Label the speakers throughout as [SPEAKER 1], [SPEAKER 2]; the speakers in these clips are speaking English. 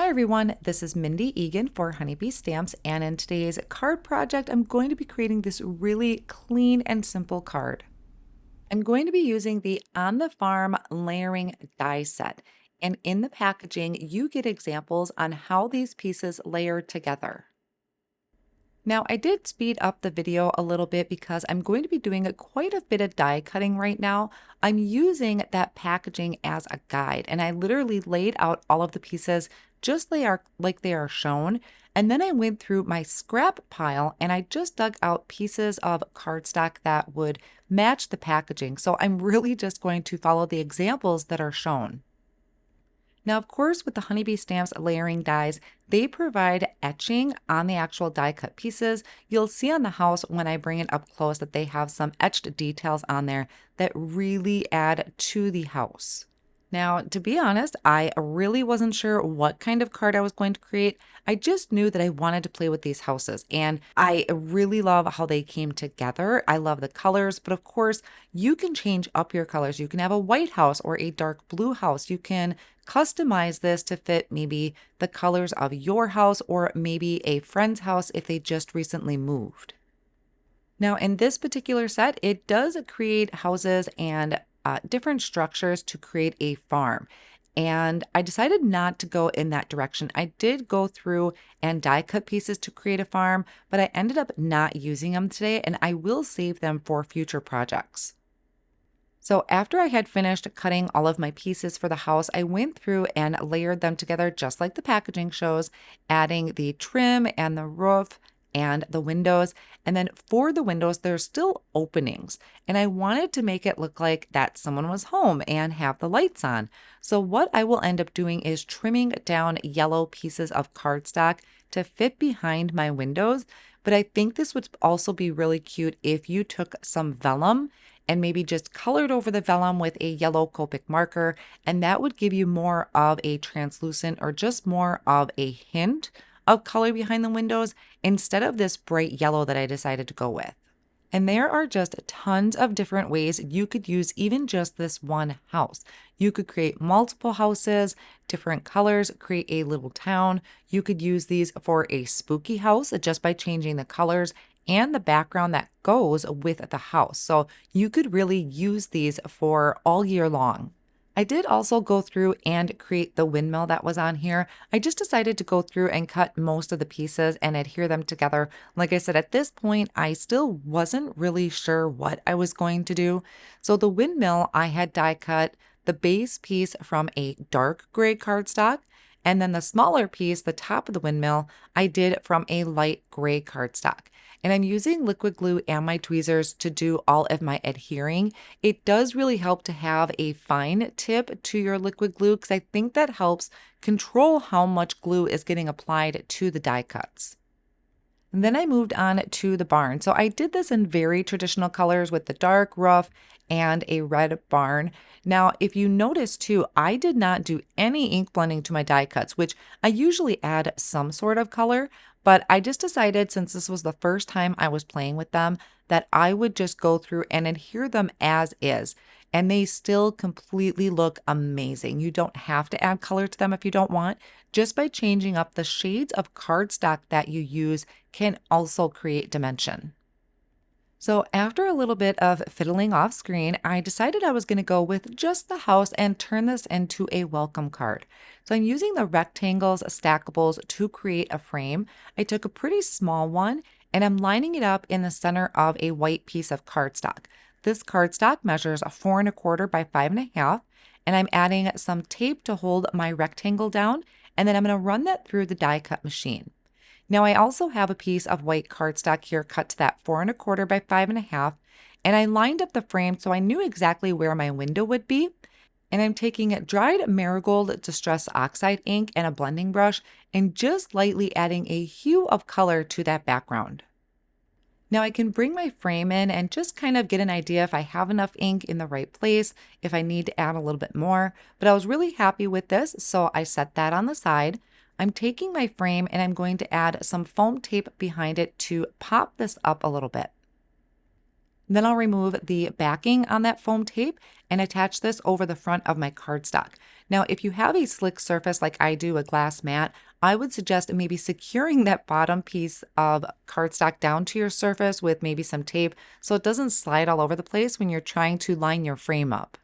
[SPEAKER 1] Hi everyone, this is Mindy Eggen for Honeybee Stamps, and in today's card project, I'm going to be creating this really clean and simple card. I'm going to be using the On the Farm layering die set, and in the packaging, you get examples on how these pieces layer together. Now, I did speed up the video a little bit because I'm going to be doing quite a bit of die cutting right now. I'm using that packaging as a guide, and I literally laid out all of the pieces just like they are shown. And then I went through my scrap pile and I just dug out pieces of cardstock that would match the packaging. So I'm really just going to follow the examples that are shown. Now, of course, with the Honeybee Stamps layering dies, they provide etching on the actual die cut pieces. You'll see on the house when I bring it up close that they have some etched details on there that really add to the house. Now, to be honest, I really wasn't sure what kind of card I was going to create. I just knew that I wanted to play with these houses, and I really love how they came together. I love the colors, but of course, you can change up your colors. You can have a white house or a dark blue house. You can customize this to fit maybe the colors of your house or maybe a friend's house if they just recently moved. Now, in this particular set, it does create houses and different structures to create a farm. And I decided not to go in that direction. I did go through and die cut pieces to create a farm, but I ended up not using them today, and I will save them for future projects. So after I had finished cutting all of my pieces for the house, I went through and layered them together just like the packaging shows, adding the trim and the roof and the windows. And then for the windows, there's still openings. And I wanted to make it look like that someone was home and have the lights on. So what I will end up doing is trimming down yellow pieces of cardstock to fit behind my windows. But I think this would also be really cute if you took some vellum and maybe just colored over the vellum with a yellow Copic marker, and that would give you more of a translucent or just more of a hint of color behind the windows instead of this bright yellow that I decided to go with. And there are just tons of different ways you could use even just this one house. You could create multiple houses, different colors, create a little town. You could use these for a spooky house just by changing the colors and the background that goes with the house. So you could really use these for all year long. I did also go through and create the windmill that was on here. I just decided to go through and cut most of the pieces and adhere them together. Like I said, at this point, I still wasn't really sure what I was going to do. So the windmill, I had die cut the base piece from a dark gray cardstock. And then the smaller piece, the top of the windmill, I did from a light gray cardstock. And I'm using liquid glue and my tweezers to do all of my adhering. It does really help to have a fine tip to your liquid glue because I think that helps control how much glue is getting applied to the die cuts. And then I moved on to the barn. So I did this in very traditional colors with the dark roof and a red barn. Now, if you notice too, I did not do any ink blending to my die cuts, which I usually add some sort of color, but I just decided since this was the first time I was playing with them that I would just go through and adhere them as is. And they still completely look amazing. You don't have to add color to them if you don't want. Just by changing up the shades of cardstock that you use can also create dimension. So after a little bit of fiddling off screen, I decided I was going to go with just the house and turn this into a welcome card. So I'm using the rectangles, stackables to create a frame. I took a pretty small one and I'm lining it up in the center of a white piece of cardstock. This cardstock measures 4¼ by 5½, and I'm adding some tape to hold my rectangle down, and then I'm going to run that through the die cut machine. Now I also have a piece of white cardstock here cut to that 4¼ by 5½, and I lined up the frame so I knew exactly where my window would be. And I'm taking dried Marigold Distress Oxide ink and a blending brush and just lightly adding a hue of color to that background. Now I can bring my frame in and just kind of get an idea if I have enough ink in the right place, if I need to add a little bit more, but I was really happy with this, so I set that on the side. I'm taking my frame and I'm going to add some foam tape behind it to pop this up a little bit. Then I'll remove the backing on that foam tape and attach this over the front of my cardstock. Now, if you have a slick surface like I do, a glass mat, I would suggest maybe securing that bottom piece of cardstock down to your surface with maybe some tape so it doesn't slide all over the place when you're trying to line your frame up.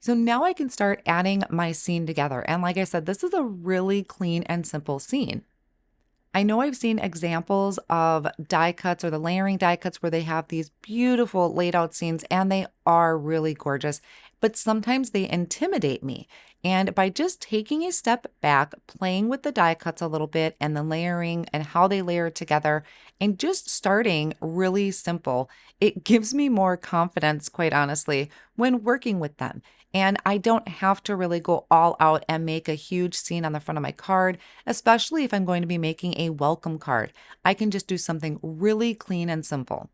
[SPEAKER 1] So now I can start adding my scene together. And like I said, this is a really clean and simple scene. I know I've seen examples of die cuts or the layering die cuts where they have these beautiful laid out scenes and they are really gorgeous, but sometimes they intimidate me. And by just taking a step back, playing with the die cuts a little bit and the layering and how they layer together, and just starting really simple, it gives me more confidence, quite honestly, when working with them. And I don't have to really go all out and make a huge scene on the front of my card, especially if I'm going to be making a welcome card. I can just do something really clean and simple.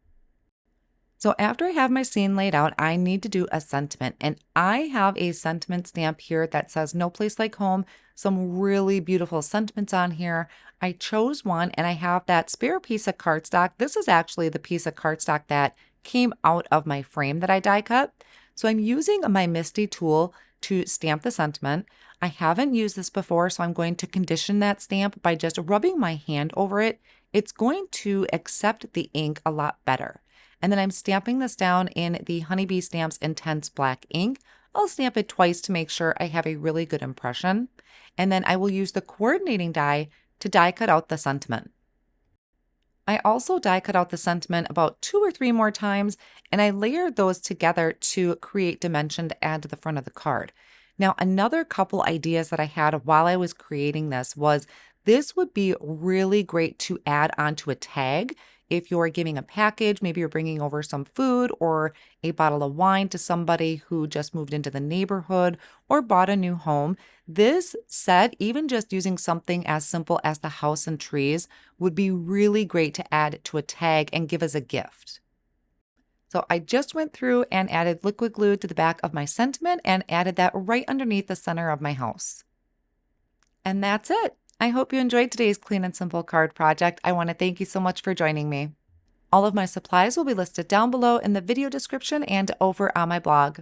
[SPEAKER 1] So after I have my scene laid out, I need to do a sentiment. And I have a sentiment stamp here that says "No place like home." Some really beautiful sentiments on here. I chose one and I have that spare piece of cardstock. This is actually the piece of cardstock that came out of my frame that I die cut. So I'm using my Misti tool to stamp the sentiment. I haven't used this before, so I'm going to condition that stamp by just rubbing my hand over it. It's going to accept the ink a lot better. And then I'm stamping this down in the Honeybee Stamps Intense Black ink. I'll stamp it twice to make sure I have a really good impression. And then I will use the coordinating die to die cut out the sentiment. I also die cut out the sentiment about 2 or 3 more times, and I layered those together to create dimension to add to the front of the card. Now, another couple ideas that I had while I was creating this would be really great to add onto a tag. If you're giving a package, maybe you're bringing over some food or a bottle of wine to somebody who just moved into the neighborhood or bought a new home. This set, even just using something as simple as the house and trees, would be really great to add to a tag and give as a gift. So I just went through and added liquid glue to the back of my sentiment and added that right underneath the center of my house. And that's it. I hope you enjoyed today's clean and simple card project. I want to thank you so much for joining me. All of my supplies will be listed down below in the video description and over on my blog.